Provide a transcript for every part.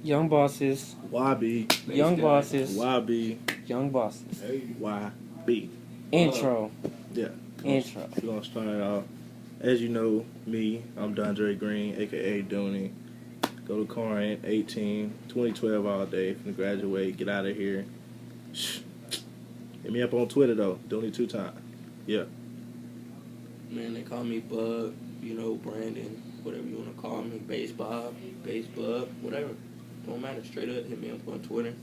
Young bosses. YB. Young bosses. YB. Young bosses. YB. Intro. Yeah. Intro. We're going to start it off. As you know, me, I'm Dondre Green, a.k.a. Dooney. Go to Corinth, 18, 2012 all day. Finna graduate, get out of here. Shh. Hit me up on Twitter, though. Dooney 2 times. Yeah. Man, they call me Bug, Brandon, whatever you want to call me. Bass Bob, Bass Bub, whatever. Don't matter. Straight up, hit me up on Twitter.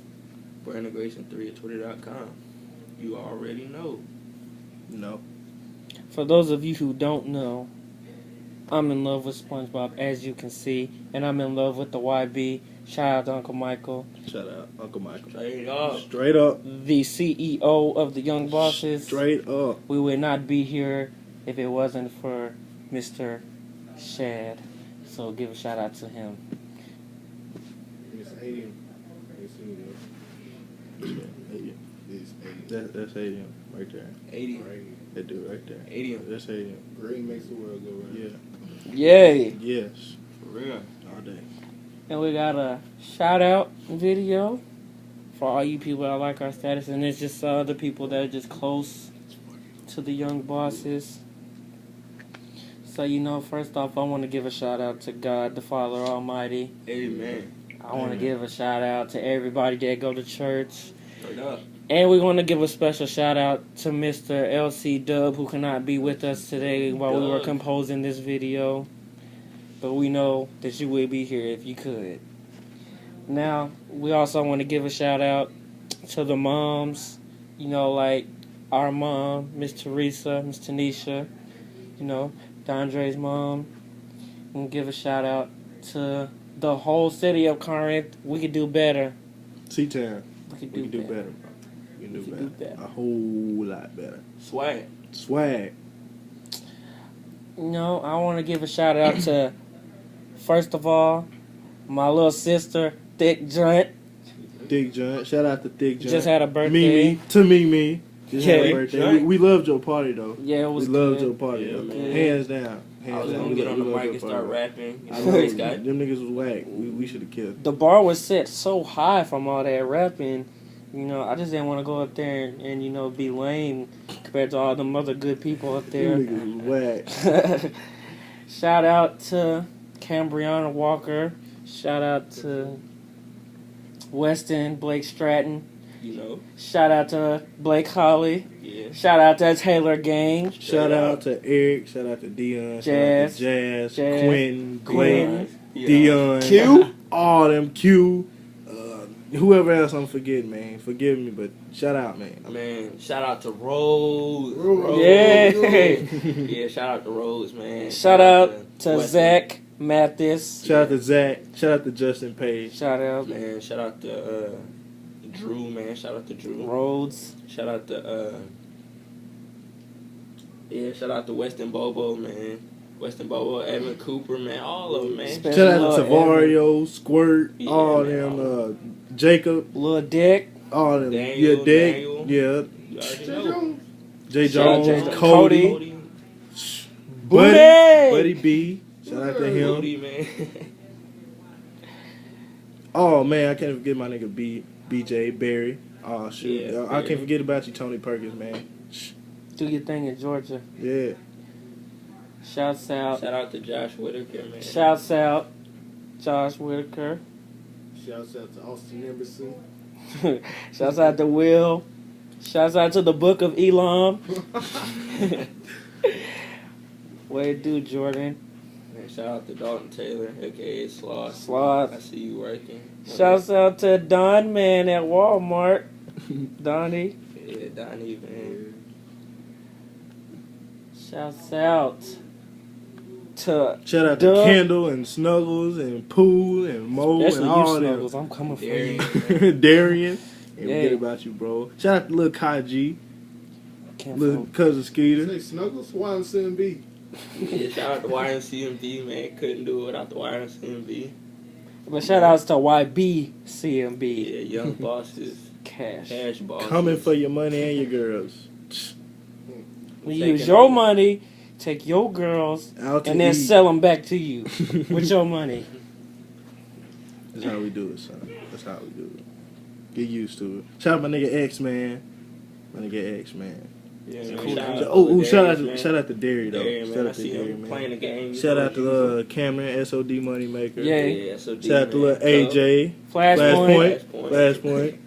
Brandon Grayson3 at twitter.com. You already know. No. For those of you who don't know, I'm in love with SpongeBob, as you can see, and I'm in love with the YB. Shout out to Uncle Michael. Shout out, Uncle Michael. Straight up. Straight up. The CEO of the Young Bosses. Straight up. We would not be here if it wasn't for Mr. Shad. So give a shout out to him. It's 80. That's 80 right there. 80. That dude right there. 80. That's 80. Green makes the world go round. Yeah. Yay! Yes. For real. All day. And we got a shout out video for all you people that like our status, and it's just other people that are just close to the Young Bosses. So, first off, I want to give a shout out to God, the Father Almighty. Amen. I want to give a shout out to everybody that go to church. Straight up. And we want to give a special shout out to Mr. LC Dub, who cannot be with us today while we were composing this video. But we know that you would be here if you could. Now, we also want to give a shout out to the moms, like our mom, Miss Teresa, Miss Tanisha, Dondre's mom. We'll give a shout out to the whole city of Corinth. We could do better. C-Town. We could do better, bro. We can do better. A whole lot better. Swag. I want to give a shout out to, first of all, my little sister, Thick Junt. Thick Junt. Shout out to Thick Junt. Just had a birthday. Mimi. Just had a birthday. We loved your party, though. Yeah, it was We loved your party, yeah, though. man. Hands down. I was going to get on the mic and start rapping. I know. Them niggas was whack. We should have killed. The bar was set so high from all that rapping. I just didn't want to go up there and be lame compared to all them other good people up there. Them niggas was whack. Shout out to Cambriana Walker. Shout out to Weston, Blake Stratton. Shout out to Blake Holly. Yeah. Shout out to Taylor Gang. Shout out to Eric. Shout out to Dion. Jazz. Shout out to Jazz. Quinn. Dion. Q. All them Q. Whoever else I'm forgetting, man. Forgive me, but shout out, man. Man, shout out to Rose. Yeah. Yeah, shout out to Rose, man. Shout out to Weston. Zach Mathis. Shout out to Zach. Shout out to Justin Page. Shout out. Man, shout out to Drew, man. Shout out to Drew. Rhodes. Shout out to shout out to Weston Bobo, man. Weston Bobo, Evan Cooper, man. All of them, man. Shout Shout out to Tavario, Squirt, Yeah, all man, them, Jacob, Lil Dick. all them. Daniel, Dick, Daniel. yeah. You already know. J. Shout out Jones, to Cody, Booty. Buddy B. Shout out to him. Booty, man. Oh man, I can't forget my nigga BJ Barry. Oh shoot, Yeah, I can't forget about you, Tony Perkins, man. Do your thing in Georgia. Yeah. Shouts out. Shout out to Josh Whitaker, man. Shouts out. Josh Whitaker. Shouts out to Austin Embassy. Shouts out to Will. Shouts out to the Book of Elam. What it do, Jordan? Man, shout out to Dalton Taylor, a.k.a. Sloth. Sloth. I see you working. Shouts out to Don Man at Walmart. Donnie. Yeah, Donnie, man. Shouts out to Shout out Doug. to Kendall and Snuggles and Pooh and Mo Especially and you, all Snuggles. them. I'm coming for Darian, you. man. Darian. And Yeah. forget about you, bro. Shout out to Lil Kai G, Can't Lil phone. Cousin Skeeter. Say Snuggles, YMCMB. Yeah, shout out to YMCMB, man. Couldn't do it without the YMCMB. But shout outs to YBCMB. Yeah, young bosses, Cash. bosses. Coming for your money and your girls. We Taking use your over. money, take your girls, Out to and then eat. sell them back to you with your money. That's how we do it, son. That's how we do it. Get used to it. Shout out my nigga X, man. My nigga X, man. Yeah, man. Cool. Shout out Shout out to Derry, though. Derry, man. Shout I out to see Derry, him man. playing the game. Shout out to Cameron, SOD Moneymaker. Yeah. SOD, Shout out to man. AJ. Flashpoint. Flashpoint.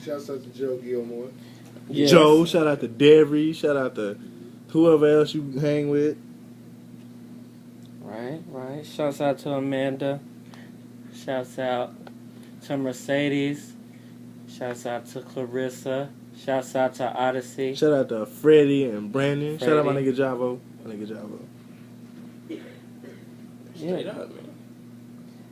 Shouts out to Joe Gilmore. Yes. Joe. Shout out to Devery. Shout out to whoever else you hang with. Right. Shouts out to Amanda. Shouts out to Mercedes. Shouts out to Clarissa. Shouts out to Odyssey. Shout out to Freddie and Brandon. Shout out my Freddie. nigga Javo. My nigga Javo. Straight up, man.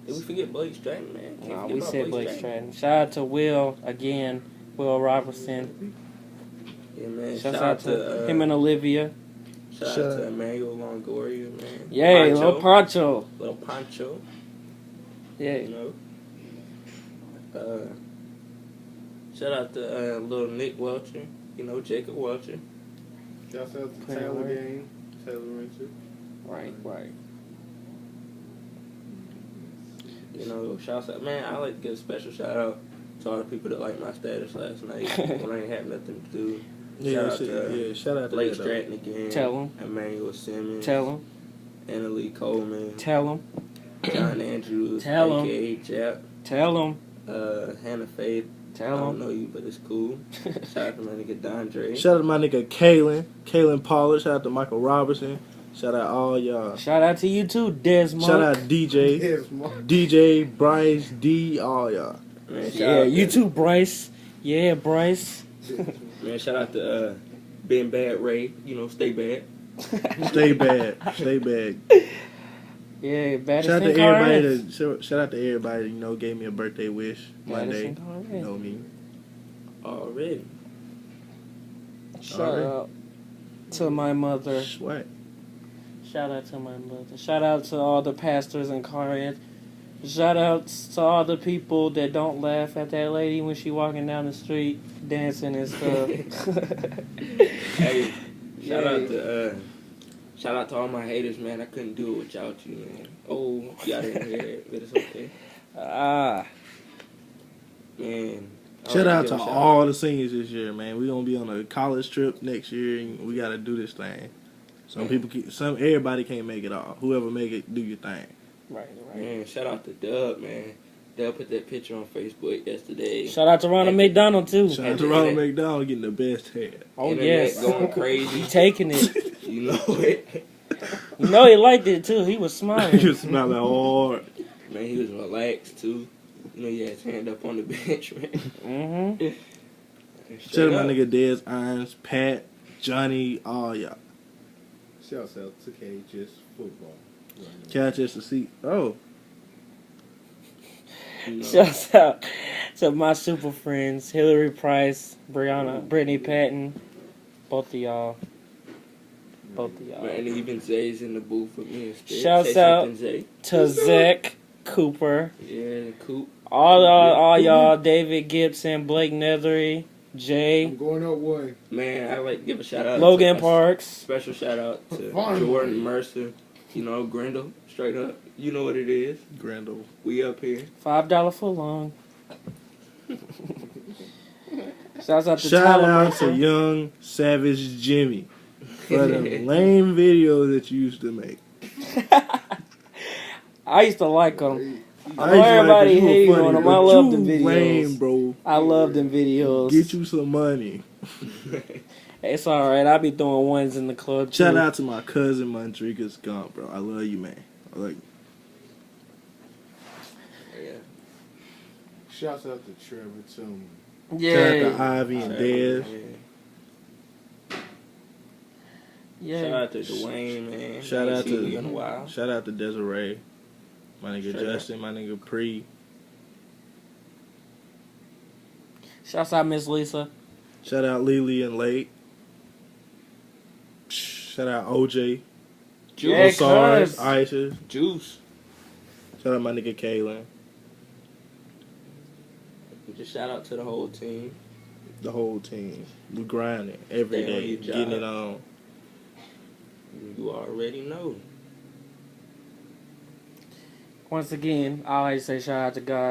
Did we forget Blake Stratton, man? Can't Nah, forget we about said Blake Stratton. Shout out to Will again. Will Robertson. Yeah, man. Shouts out to him and Olivia. Shout out to Emmanuel Longoria, man. Yay, little Pancho. Little Pancho. Yeah. You know. Shout out to little Nick Welcher. You know, Jacob Welcher. Shouts out to Playing Taylor hard. Game, Taylor Richard. Right. You know, shouts out. Man, I like to give a special shout out to all the people that liked my status last night when I ain't had nothing to do. Shout out to Blake that, though. Stratton again. Tell him. Emmanuel Simmons. Tell him. Annalie Coleman. Tell him. John Andrews. Tell 'em. A.K.A. Jap. Tell him. Hannah Faith. I Tell don't him. know you, but it's cool. Shout out to my nigga Dondre. Shout out to my nigga Kalen Pollard. Shout out to Michael Robertson. Shout out all y'all. Shout out to you too, Desmond. Shout out DJ, Yes, Mark. DJ, Bryce, D, all y'all. Man, shout Yeah, out you to- too, Bryce. Yeah, Bryce. Man, shout out to Ben Bad Ray. You know, stay bad. Stay bad, stay bad. Yeah, baddest Shout out in to everybody. Corinth. Shout out to everybody. You know, gave me a birthday wish Monday. Baddest in Corinth. You know me. Already. Shout Alright. out to my mother. Sweat. Shout out to my mother. Shout out to all the pastors in Corinth. Shout out to all the people that don't laugh at that lady when she walking down the street dancing and stuff. Hey, shout Yeah. out to all my haters, man. I couldn't do it without you, man. Oh, y'all didn't hear it, but it's okay. Shout Man. out I wanna to give a shout all the seniors this year, man. We gonna be on a college trip next year, and we gotta do this thing. Everybody can't make it all. Whoever make it, do your thing. Right. Man, shout out to Dub, man. Dub put that picture on Facebook yesterday. Shout out to Ronald McDonald too. Shout out to Ronald McDonald getting the best hair. Oh Internet yes, going he crazy. taking it. You know it. You know he liked it too. He was smiling. You smell like hard. Man, he was relaxed too. You know, he had his hand up on the bench, man. Shout out my nigga Dez Irons, Pat, Johnny, all y'all. Shouts out to KHS Football. Catch us to see. Oh, You know. Shouts out to my super friends, Hillary Price, Brittany Patton, both of y'all. Man, even Zay's in the booth with me instead. Shouts Say out something, Zay. To Zach Cooper, Yeah, Coop. all y'all, David Gibson, Blake Nethery, Jay, I'm going up one. Man, I like to give a shout out. Logan to Parks. Special shout out to Fun. Jordan Mercer. You know, Grindle, straight up. You know what it is. Grendel. We up here. $5 foot long. Shouts out to Shout Tyler out Mercer. to young Savage Jimmy for the lame videos that you used to make. I used to like them. I know used to like everybody you were hating funny, on them. but I love you them videos. Lame, bro. I love them videos. Get you some money. It's alright. I be throwing ones in the club too. Shout out to my cousin Mondrigas Gump, bro. I love you, man. I like you. Yeah. Shouts out to Trevor Tillman. Shout out Yeah. to Ivy and Dez. Yeah. Shout out to Dwayne, man. Shout Ain't out seen you to in a while. shout out to Desiree, my nigga Straight up. Justin, my nigga Pre. Shouts out Miss Lisa. Shout out Lily and Lake. Shout out OJ. Yeah, Osiris, cuz. Isis. Juice. Shout out my nigga Kaylin. Just shout out to the whole team. The whole team. We grinding every Stay on day, your job. getting it on. You already know. once again, I always say shout out to God.